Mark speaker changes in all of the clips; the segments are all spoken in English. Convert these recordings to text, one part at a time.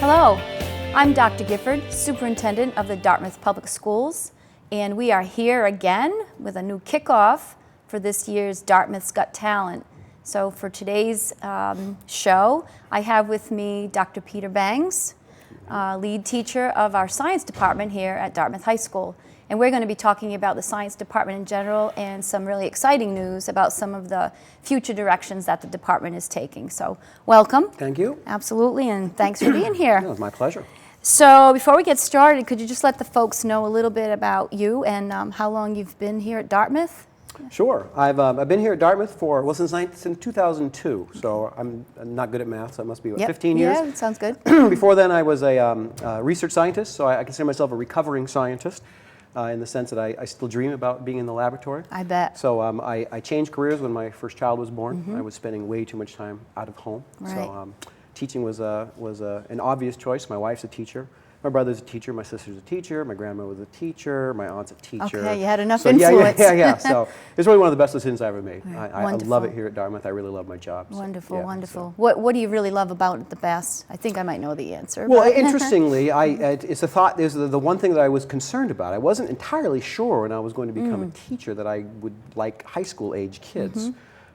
Speaker 1: Hello, I'm Dr. Gifford, Superintendent of the Dartmouth Public Schools, and we are here again with a new kickoff for this year's Dartmouths Got Talent. So for today's show, I have with me Dr. Peter Bangs, lead teacher of our science department here at Dartmouth High School. And we're going to be talking about the science department in general and some really exciting news about some of the future directions that the department is taking. So welcome.
Speaker 2: Thank you.
Speaker 1: Absolutely, and thanks for being here.
Speaker 2: No, it's my pleasure.
Speaker 1: So before we get started, could you just let the folks know a little bit about you and how long you've been here at Dartmouth?
Speaker 2: Sure. I've been here at Dartmouth since 2002, so I'm not good at math, so it must be, 15 years?
Speaker 1: Yeah, sounds good.
Speaker 2: Before then, I was a research scientist, so I consider myself a recovering scientist in the sense that I still dream about being in the laboratory.
Speaker 1: I bet.
Speaker 2: So I changed careers when my first child was born. I was spending way too much time out of home.
Speaker 1: Right.
Speaker 2: So teaching was an obvious choice. My wife's a teacher. My brother's a teacher, my sister's a teacher, my grandma was a teacher, my aunt's a teacher.
Speaker 1: Okay, you had enough influence.
Speaker 2: Yeah. So it's really one of the best decisions I ever made.
Speaker 1: Right.
Speaker 2: I love it here at Dartmouth. I really love my job.
Speaker 1: Wonderful,
Speaker 2: So,
Speaker 1: wonderful. What do you really love about it the best? I think I might know the answer.
Speaker 2: Well,
Speaker 1: but
Speaker 2: interestingly, it's a thought. There's the one thing that I was concerned about. I wasn't entirely sure when I was going to become a teacher that I would like high school age kids.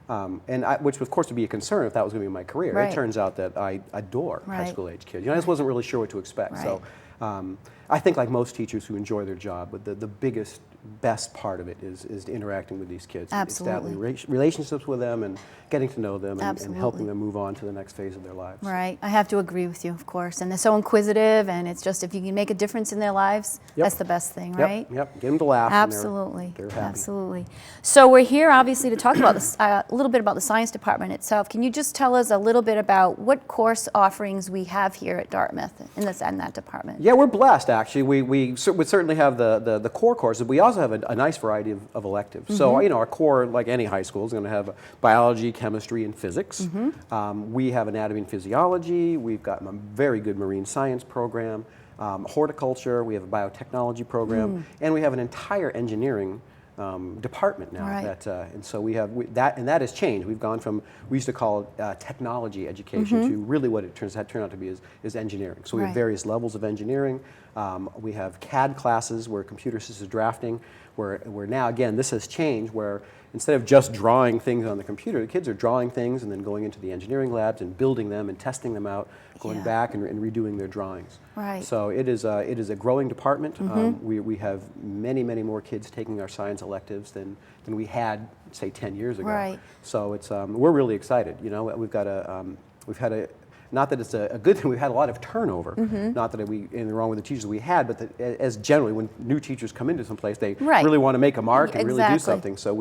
Speaker 2: Which of course would be a concern if that was going to be my career.
Speaker 1: Right.
Speaker 2: It turns out that I adore
Speaker 1: Right.
Speaker 2: high school age kids. I just wasn't really sure what to expect.
Speaker 1: Right.
Speaker 2: So I think like most teachers who enjoy their job, but the biggest, best part of it is interacting with these kids.
Speaker 1: Absolutely.
Speaker 2: Establishing relationships with them and getting to know them and
Speaker 1: Absolutely.
Speaker 2: helping them move on to the next phase of their lives.
Speaker 1: Right, I have to agree with you, of course. And they're so inquisitive, and it's just if you can make a difference in their lives, that's the best thing, right?
Speaker 2: Yep. Get them to laugh.
Speaker 1: Absolutely,
Speaker 2: And they're happy.
Speaker 1: absolutely. So we're here, obviously, to talk about a little bit about the science department itself. Can you just tell us a little bit about what course offerings we have here at Dartmouth in that department?
Speaker 2: Yeah, we're blessed actually. We certainly have the core courses. We also have a nice variety of electives. So our core, like any high school, is going to have biology, chemistry, and physics. We have anatomy and physiology. We've got a very good marine science program, horticulture. We have a biotechnology program, and we have an entire engineering department now.
Speaker 1: Right.
Speaker 2: And so we have that, and that has changed. We've gone from, we used to call it technology education to really what it turned out to be is engineering. So we have
Speaker 1: Right.
Speaker 2: various levels of engineering. We have CAD classes where computer assisted drafting, where now, again, this has changed, where instead of just drawing things on the computer, the kids are drawing things and then going into the engineering labs and building them and testing them out, going back and redoing their drawings.
Speaker 1: Right.
Speaker 2: So it is a growing department. We have many more kids taking our science electives than we had, say, 10 years ago.
Speaker 1: Right.
Speaker 2: So it's we're really excited. We've had a not that it's a good thing. We've had a lot of turnover. Not that anything wrong with the teachers we had, but as generally when new teachers come into some place, they really want to make a mark and really do something. So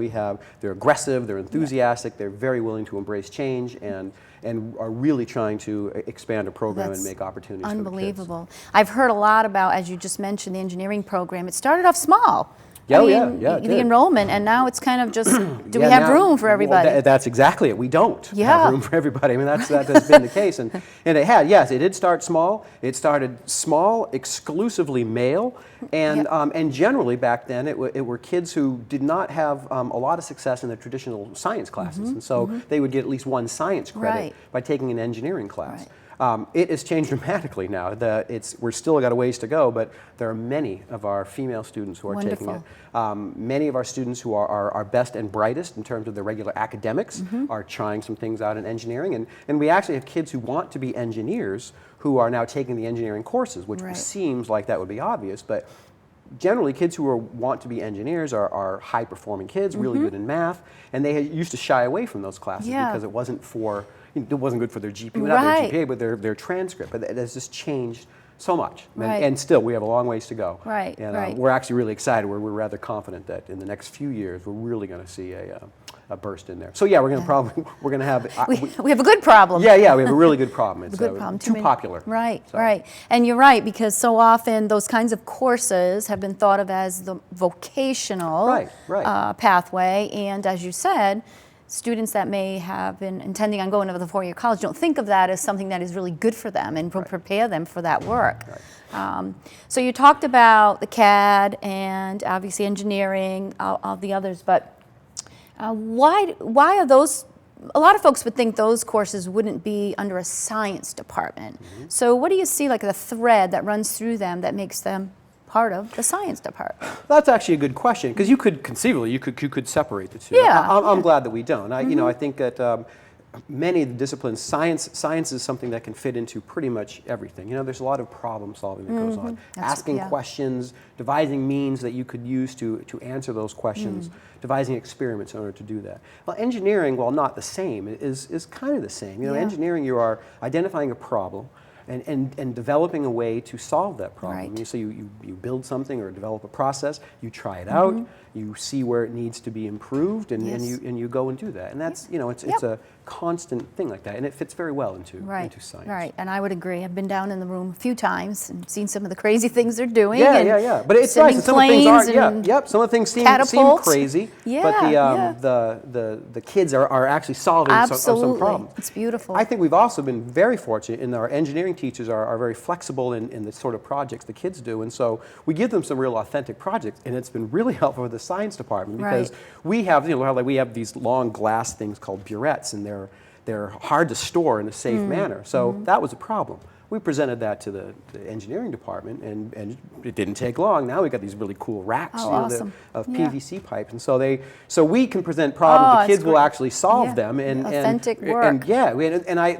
Speaker 2: they're aggressive, they're enthusiastic, they're very willing to embrace change and are really trying to expand a program and make opportunities for the kids.
Speaker 1: Unbelievable. I've heard a lot about, as you just mentioned, the engineering program. It started off small.
Speaker 2: Yeah,
Speaker 1: the enrollment, and now it's kind of just, do we have room for everybody?
Speaker 2: Well, that's exactly it. We don't
Speaker 1: Yeah.
Speaker 2: have room for everybody. I mean, that has been the case. And it had, yes, it did start small. It started small, exclusively male, and generally back then it were kids who did not have a lot of success in the traditional science classes. And so they would get at least one science credit by taking an engineering class.
Speaker 1: Right.
Speaker 2: It has changed dramatically now. We're still got a ways to go, but there are many of our female students who are taking it. Many of our students who are our best and brightest in terms of their regular academics are trying some things out in engineering. And we actually have kids who want to be engineers who are now taking the engineering courses, which seems like that would be obvious, but generally kids who want to be engineers are high-performing kids, really good in math, and they used to shy away from those classes because it wasn't good for their GPA, not their GPA, but their transcript. But it has just changed so much, and still we have a long ways to go. And we're actually really excited. We're rather confident that in the next few years we're really going to see a burst in there. So yeah, we're going to have
Speaker 1: we have a good problem.
Speaker 2: Yeah, we have a really good problem. It's
Speaker 1: a good problem.
Speaker 2: Too popular.
Speaker 1: Right. And you're right, because so often those kinds of courses have been thought of as the vocational pathway, and as you said, students that may have been intending on going to the four-year college don't think of that as something that is really good for them and will prepare them for that work. So you talked about the CAD and obviously engineering, all the others, but why are those a lot of folks would think those courses wouldn't be under a science department. So what do you see like the thread that runs through them that makes them part of the science department?
Speaker 2: That's actually a good question, because you could conceivably, you could separate the two.
Speaker 1: Yeah,
Speaker 2: I'm glad that we don't. You know, I think that many of the disciplines, science is something that can fit into pretty much everything. You know, there's a lot of problem solving that goes on. Asking questions, devising means that you could use to answer those questions, devising experiments in order to do that. Well, engineering, while not the same, is kind of the same. You know, engineering, you are identifying a problem and developing a way to solve that problem.
Speaker 1: Right.
Speaker 2: So you build something or develop a process, you try it out, you see where it needs to be improved, and you go and do that. And that's, you know, it's a constant thing like that, and it fits very well into science.
Speaker 1: Right, and I would agree. I've been down in the room a few times and seen some of the crazy things they're doing.
Speaker 2: Yeah. But it's nice. Some of the things are, some of the things seem crazy, but the kids are actually solving some problems.
Speaker 1: It's beautiful.
Speaker 2: I think we've also been very fortunate in our engineering teachers are very flexible in the sort of projects the kids do, and so we give them some real authentic projects, and it's been really helpful for the science department, because we have, you know, like we have these long glass things called burettes, and they're hard to store in a safe manner. So that was a problem. We presented that to the engineering department, and it didn't take long. Now we've got these really cool racks of PVC pipes, and so we can present problems. The kids will actually solve them, and
Speaker 1: authentic work.
Speaker 2: And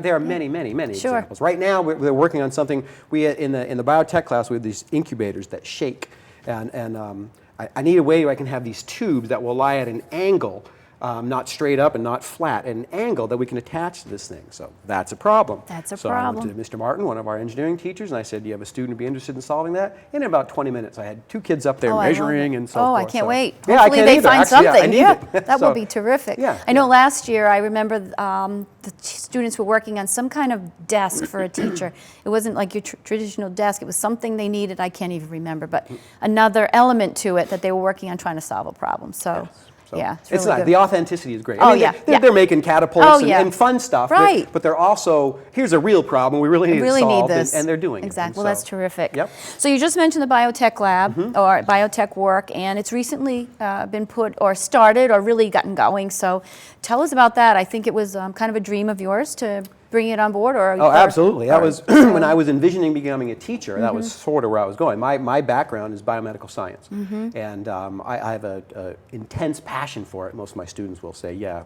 Speaker 2: there are many examples. Right now we're working on something. We in the biotech class we have these incubators that shake, and I need a way where I can have these tubes that will lie at an angle. Not straight up and not flat, at an angle that we can attach to this thing. So that's a problem. So I went to Mr. Martin, one of our engineering teachers, and I said, do you have a student who'd be interested in solving that? And in about 20 minutes, I had 2 kids up there measuring and so forth.
Speaker 1: I can't wait.
Speaker 2: Yeah,
Speaker 1: Hopefully they find something. That will be terrific.
Speaker 2: Yeah,
Speaker 1: I know last year, I remember the students were working on some kind of desk for a teacher. It wasn't like your traditional desk. It was something they needed. I can't even remember, but another element to it that they were working on trying to solve a problem. So.
Speaker 2: So
Speaker 1: it's
Speaker 2: really
Speaker 1: nice.
Speaker 2: The authenticity is great. I mean, they're making catapults and fun stuff, but they're also, here's a real problem we really need to solve, and they're doing it.
Speaker 1: Exactly. Well, that's terrific.
Speaker 2: Yep.
Speaker 1: So you just mentioned the biotech lab, or biotech work, and it's recently been put, or started, or really gotten going. So tell us about that. I think it was kind of a dream of yours to bring it on board,
Speaker 2: absolutely. That was when I was envisioning becoming a teacher. That was sort of where I was going. My background is biomedical science, and I have an intense passion for it. Most of my students will say, "Yeah,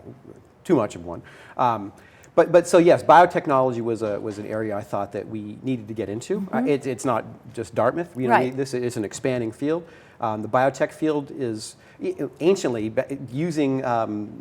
Speaker 2: too much of one." So yes, biotechnology was an area I thought that we needed to get into. It's not just Dartmouth. This is an expanding field. The biotech field is anciently using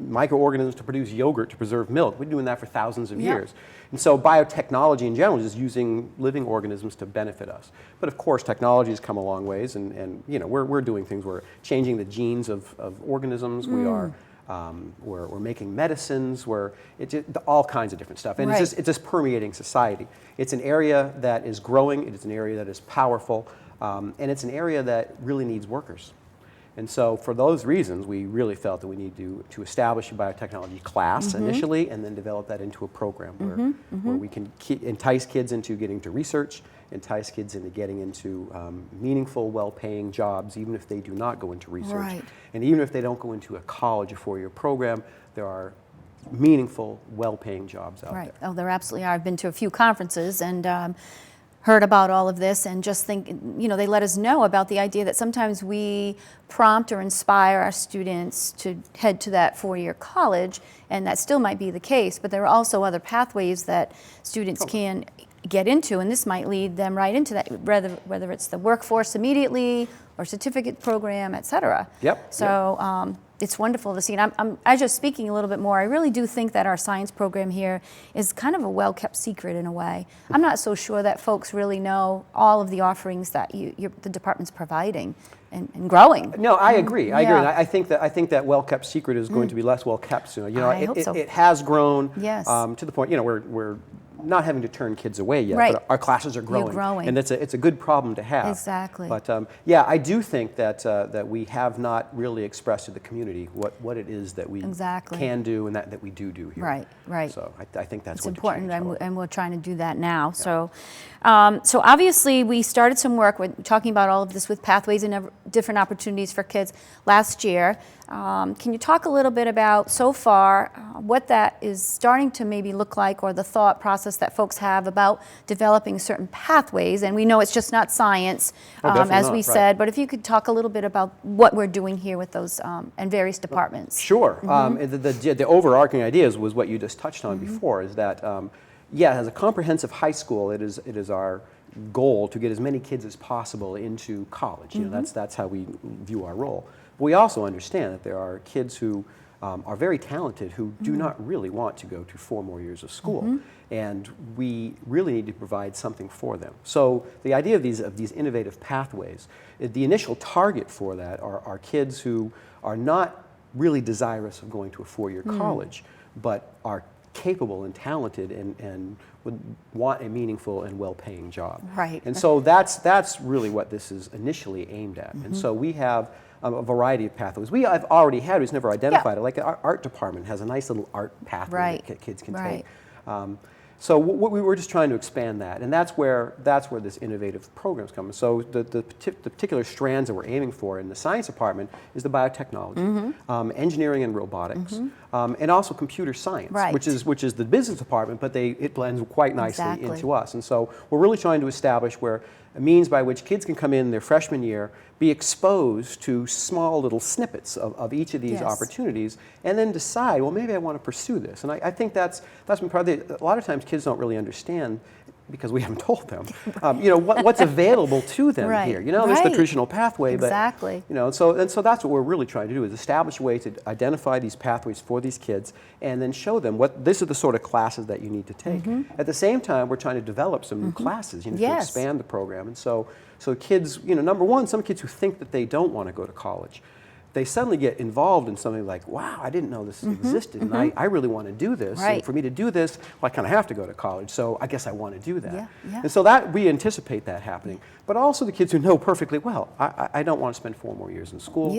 Speaker 2: microorganisms to produce yogurt to preserve milk. We've been doing that for thousands of years. And so biotechnology in general is using living organisms to benefit us. But of course, technology has come a long ways, and you know, we're doing things. We're changing the genes of organisms. We're making medicines. All kinds of different stuff. And it's just permeating society. It's an area that is growing. It is an area that is powerful. And it's an area that really needs workers. And so for those reasons, we really felt that we need to establish a biotechnology class initially, and then develop that into a program where we can entice kids into getting to research, entice kids into getting into meaningful, well-paying jobs, even if they do not go into research. And even if they don't go into a college, a 4-year program, there are meaningful, well-paying jobs out there.
Speaker 1: Oh, there absolutely are. I've been to a few conferences and heard about all of this, and just think, you know, they let us know about the idea that sometimes we prompt or inspire our students to head to that 4-year college, and that still might be the case, but there are also other pathways that students can get into, and this might lead them right into that, whether it's the workforce immediately or certificate program, et cetera. So it's wonderful to see. And I'm just speaking a little bit more. I really do think that our science program here is kind of a well-kept secret in a way. I'm not so sure that folks really know all of the offerings that the department's providing and growing.
Speaker 2: No, I agree. I agree. And I think that well-kept secret is going to be less well-kept soon. You know,
Speaker 1: I hope so.
Speaker 2: It has grown to the point. You know, we're not having to turn kids away yet, but our classes are growing. And it's a good problem to have.
Speaker 1: Exactly.
Speaker 2: But yeah, I do think that we have not really expressed to the community what it is that we can do and that we do here.
Speaker 1: Right.
Speaker 2: So I think that's
Speaker 1: it's important, and we're trying to do that now.
Speaker 2: Yeah.
Speaker 1: So obviously we started some work. We're talking about all of this with pathways and different opportunities for kids last year. Can you talk a little bit about, so far, what that is starting to maybe look like, or the thought process that folks have about developing certain pathways? And we know it's just not science, as we said, but if you could talk a little bit about what we're doing here with those and various departments.
Speaker 2: Sure. The overarching idea was what you just touched on before, is that, yeah, as a comprehensive high school, it is our goal to get as many kids as possible into college. You know, that's how we view our role. But we also understand that there are kids who are very talented who do not really want to go to 4 more years of school, and we really need to provide something for them. So the idea of these innovative pathways, the initial target for that are kids who are not really desirous of going to a 4-year college, but are capable and talented and would want a meaningful and well-paying job.
Speaker 1: Right.
Speaker 2: And so that's really what this is initially aimed at. And so we have a variety of pathways. We have already had, we've never identified it, like our art department has a nice little art pathway that kids can take. So we were just trying to expand that, and that's where this innovative program's coming. So the particular strands that we're aiming for in the science department is the biotechnology, engineering and robotics, and also computer science, which is the business department, but it blends quite nicely into us. And so we're really trying to establish a means by which kids can come in their freshman year, be exposed to small little snippets of each of these opportunities, and then decide, well, maybe I want to pursue this. And I think that's been probably, a lot of times kids don't really understand, because we haven't told them, you know, what's available to them here. You know, there's the traditional pathway, but, you know, and so that's what we're really trying to do, is establish a way to identify these pathways for these kids, and then show them this are the sort of classes that you need to take. At the same time, we're trying to develop some new classes, you know, to expand the program. And so kids, you know, number one, some kids who think that they don't want to go to college, they suddenly get involved in something like, wow, I didn't know this existed, and I really want to do this. And for me to do this, well, I kind of have to go to college, so I guess I want to do that. And so we anticipate that happening. But also the kids who know perfectly well, I don't want to spend 4 more years in school.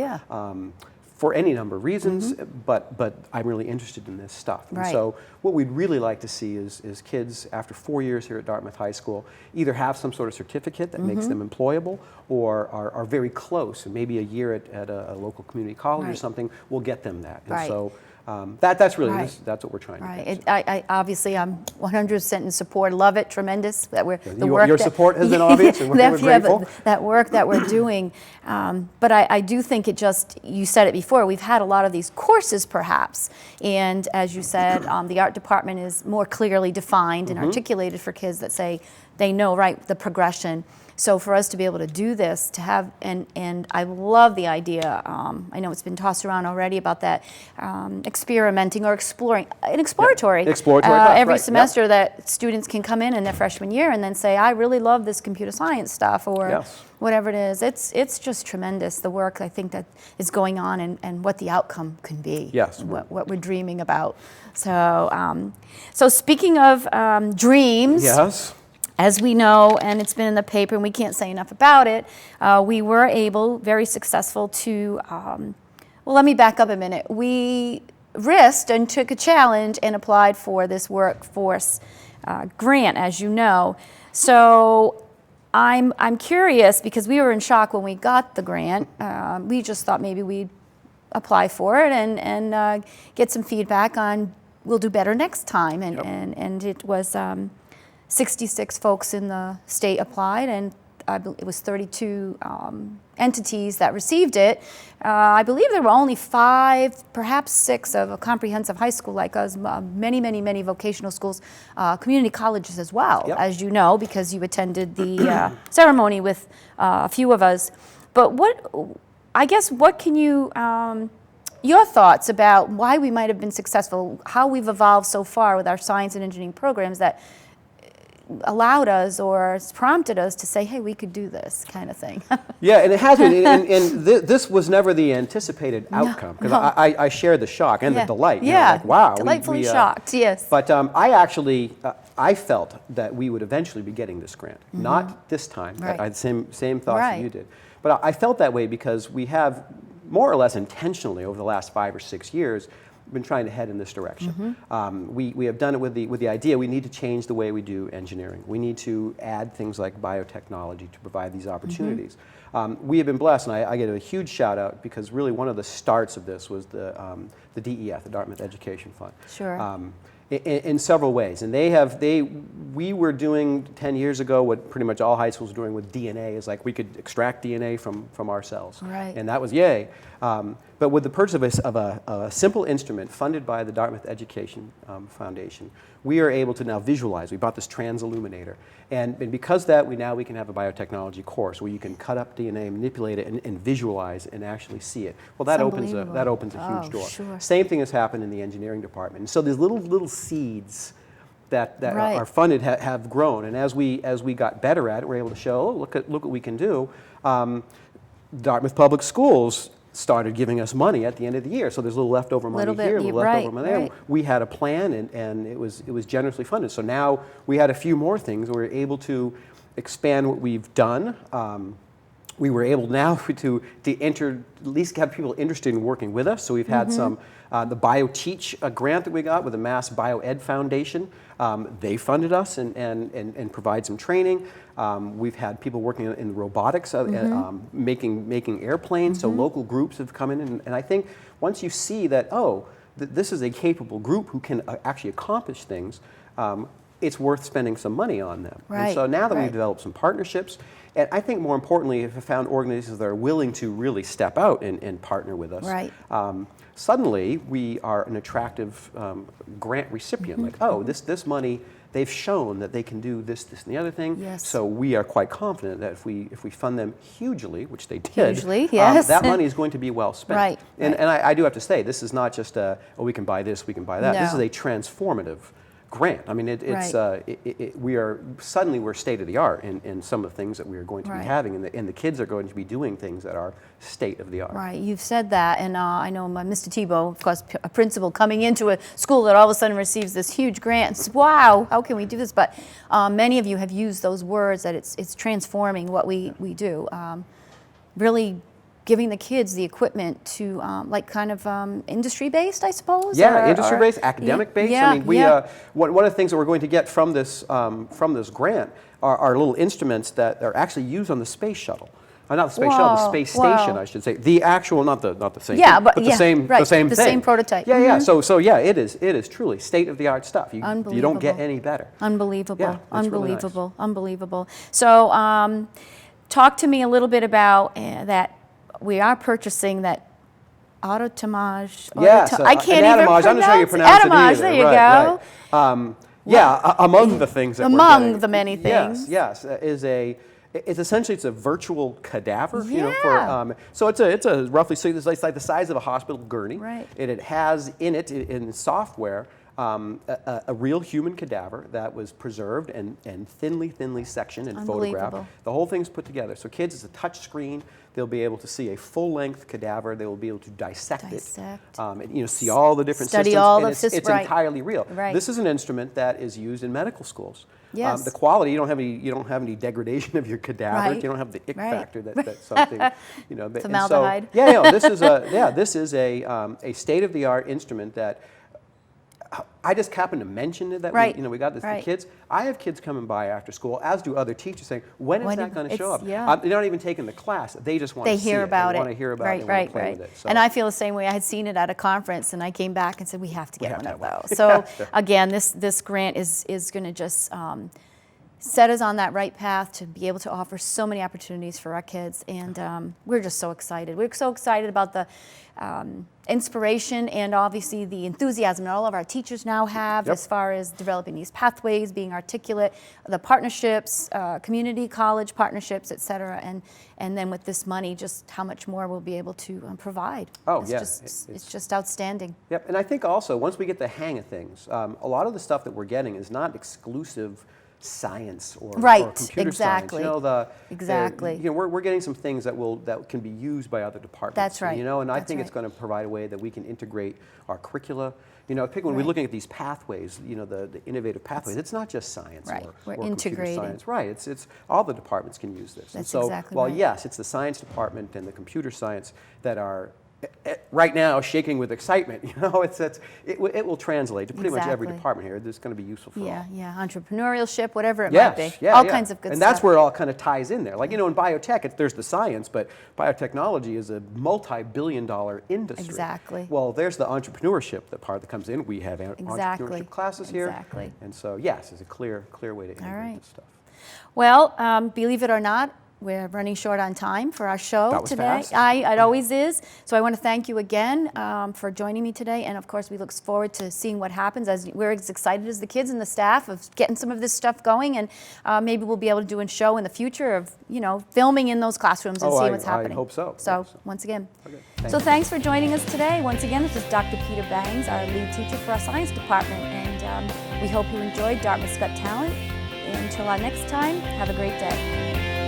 Speaker 2: For any number of reasons, but I'm really interested in this stuff. And so what we'd really like to see is kids, after 4 years here at Dartmouth High School, either have some sort of certificate that makes them employable, or are very close, and maybe a year at a local community college or something will get them that. And so that's really that's what we're trying to do.
Speaker 1: I obviously, I'm 100% in support. Love it, tremendous that we're
Speaker 2: your support has been obvious, and we're grateful.
Speaker 1: That work that we're doing, but I do think you said it before. We've had a lot of these courses, perhaps, and as you said, the art department is more clearly defined and articulated for kids that say they know the progression. So for us to be able to do this, to have, and I love the idea, I know it's been tossed around already about that, experimenting or exploring, an exploratory every semester that students can come in their freshman year and then say, I really love this computer science stuff, or whatever it is. It's just tremendous, the work I think that is going on, and what the outcome can be, what we're dreaming about. So, so speaking of dreams, as we know, and it's been in the paper and we can't say enough about it, we were very successful to, well, let me back up a minute. We risked and took a challenge and applied for this workforce grant, as you know. So I'm curious, because we were in shock when we got the grant. We just thought maybe we'd apply for it and get some feedback on, we'll do better next time. And it was 66 folks in the state applied, and it was 32 entities that received it. I believe there were only 5, perhaps 6 of a comprehensive high school like us, many vocational schools, community colleges as well, as you know, because you attended the ceremony with a few of us. But what can you, your thoughts about why we might have been successful, how we've evolved so far with our science and engineering programs that allowed us or prompted us to say, hey, we could do this kind of thing.
Speaker 2: Yeah, and it has been, and this was never the anticipated outcome, because I share the shock and the delight.
Speaker 1: Yeah,
Speaker 2: like, wow.
Speaker 1: Delightfully shocked, yes.
Speaker 2: But I actually, I felt that we would eventually be getting this grant. Not this time. I had the same thoughts that you did. But I felt that way because we have, more or less intentionally over the last 5 or 6 years, been trying to head in this direction. We have done it with the idea we need to change the way we do engineering. We need to add things like biotechnology to provide these opportunities. We have been blessed, and I get a huge shout out because really one of the starts of this was the DEF, the Dartmouth Education Fund.
Speaker 1: Sure.
Speaker 2: In several ways, and we were doing 10 years ago what pretty much all high schools were doing with DNA, is like we could extract DNA from our cells,
Speaker 1: right.
Speaker 2: and that was yay. But with the purchase of a simple instrument funded by the Dartmouth Education Foundation, we are able to now visualize. We bought this transilluminator, and because of that, we can have a biotechnology course where you can cut up DNA, manipulate it, and visualize and actually see it. Well, that opens a huge door.
Speaker 1: Sure.
Speaker 2: Same thing has happened in the engineering department. And so these little seeds that
Speaker 1: right.
Speaker 2: are funded have grown, and as we got better at it, we're able to show, oh, look what we can do. Dartmouth Public Schools started giving us money at the end of the year, so there's a little leftover money here, a little leftover money there.
Speaker 1: Right.
Speaker 2: We had a plan, and it was generously funded. So now we had a few more things. We were able to expand what we've done. We were able now to at least have people interested in working with us. So we've had some, the BioTeach grant that we got with the Mass BioEd Foundation. They funded us and provide some training. We've had people working in robotics, making airplanes, so local groups have come in. And I think once you see that, this is a capable group who can actually accomplish things, it's worth spending some money on them.
Speaker 1: Right,
Speaker 2: and so now that we've developed some partnerships, and I think more importantly, if we found organizations that are willing to really step out and partner with us,
Speaker 1: right.
Speaker 2: Suddenly we are an attractive grant recipient. Like, this money, they've shown that they can do this, and the other thing.
Speaker 1: Yes.
Speaker 2: So we are quite confident that if we fund them hugely, which they did,
Speaker 1: hugely, yes.
Speaker 2: that money is going to be well spent.
Speaker 1: Right.
Speaker 2: And I do have to say, this is not just we can buy this, we can buy that.
Speaker 1: No.
Speaker 2: This is a transformative grant. I mean, we're state of the art in some of the things that we are going to be having, and the kids are going to be doing things that are state of the art.
Speaker 1: Right, you've said that, and I know Mr. Tebow, of course, a principal coming into a school that all of a sudden receives this huge grant. And says, wow, how can we do this? But many of you have used those words that it's transforming what we do. Really giving the kids the equipment to, industry-based, I suppose?
Speaker 2: Yeah, industry-based, academic-based.
Speaker 1: Yeah,
Speaker 2: I mean, one of the things that we're going to get from this grant are little instruments that are actually used on the space shuttle. Not the space shuttle, the space station, I should say. The actual, not the same thing, but the same thing.
Speaker 1: The same prototype.
Speaker 2: Yeah. So it is truly state-of-the-art stuff. You don't get any better.
Speaker 1: Unbelievable.
Speaker 2: Yeah,
Speaker 1: Unbelievable.
Speaker 2: Really nice.
Speaker 1: Unbelievable. So talk to me a little bit about that. We are purchasing that autotomage.
Speaker 2: Yes,
Speaker 1: I can't even pronounce
Speaker 2: I'm not sure how you pronounce it either.
Speaker 1: There you go.
Speaker 2: Right. Among the things that
Speaker 1: among the many things.
Speaker 2: Yes, it's essentially a virtual cadaver.
Speaker 1: Yeah.
Speaker 2: So it's a roughly, it's like the size of a hospital gurney.
Speaker 1: Right.
Speaker 2: And it has in software a real human cadaver that was preserved and thinly sectioned and photographed. The whole thing's put together. So kids, it's a touch screen. They'll be able to see a full-length cadaver. They will be able to dissect it. See all the different
Speaker 1: Study
Speaker 2: systems.
Speaker 1: all
Speaker 2: and
Speaker 1: the
Speaker 2: it's
Speaker 1: systems.
Speaker 2: entirely real.
Speaker 1: Right.
Speaker 2: This is an instrument that is used in medical schools.
Speaker 1: Yes.
Speaker 2: The quality, you don't have any degradation of your cadaver.
Speaker 1: Right.
Speaker 2: You don't have the ick factor that's something.
Speaker 1: Formaldehyde.
Speaker 2: This is a state-of-the-art instrument that. I just happened to mention it that we got this for kids. I have kids coming by after school, as do other teachers, saying, when is that going to show up?
Speaker 1: Yeah.
Speaker 2: They're not even taking the class. They just want to see it.
Speaker 1: They want
Speaker 2: to hear about it. They want to play with it. So.
Speaker 1: And I feel the same way. I had seen it at a conference, and I came back and said, we have to get one of those. So again, this grant is going to just set us on that right path to be able to offer so many opportunities for our kids, and we're just so excited. We're so excited about the inspiration and obviously the enthusiasm that all of our teachers now have as far as developing these pathways, being articulate, the partnerships, community college partnerships, et cetera, and then with this money, just how much more we'll be able to provide. It's just outstanding.
Speaker 2: Yep, and I think also once we get the hang of things, a lot of the stuff that we're getting is not exclusive science or computer science.
Speaker 1: Exactly.
Speaker 2: We're getting some things that can be used by other departments.
Speaker 1: That's right.
Speaker 2: And I think it's going to provide a way that we can integrate our curricula. When we're looking at these pathways, the innovative pathways, it's not just science or computer science. Right. It's all the departments can use this.
Speaker 1: That's
Speaker 2: and so
Speaker 1: exactly
Speaker 2: while yes, it's the science department and the computer science that are right now shaking with excitement. You know, it will translate to pretty much every
Speaker 1: Exactly.
Speaker 2: department here. It's going to be useful for all.
Speaker 1: Yeah, entrepreneurship, whatever it
Speaker 2: Yes,
Speaker 1: might be.
Speaker 2: yeah,
Speaker 1: All
Speaker 2: yeah.
Speaker 1: kinds of good
Speaker 2: and
Speaker 1: stuff.
Speaker 2: that's where it all kind of ties in there. Like, you know, in biotech, there's the science, but biotechnology is a multi-billion-dollar industry.
Speaker 1: Exactly.
Speaker 2: Well, there's the entrepreneurship that comes in. We have
Speaker 1: Exactly.
Speaker 2: entrepreneurship classes here.
Speaker 1: Exactly.
Speaker 2: And so, yes, it's a clear way to integrate
Speaker 1: right.
Speaker 2: this stuff.
Speaker 1: Well, believe it or not, we're running short on time for our show
Speaker 2: That was
Speaker 1: today.
Speaker 2: fast.
Speaker 1: It always is. So I want to thank you again for joining me today. And of course, we look forward to seeing what happens, as we're as excited as the kids and the staff of getting some of this stuff going. And maybe we'll be able to do a show in the future of, you know, filming in those classrooms and seeing what's happening.
Speaker 2: I hope so.
Speaker 1: So once again.
Speaker 2: Okay.
Speaker 1: So thanks for joining us today. Once again, this is Dr. Peter Bangs, our lead teacher for our science department. And we hope you enjoyed Dartmouths Got Talent. Until our next time, have a great day.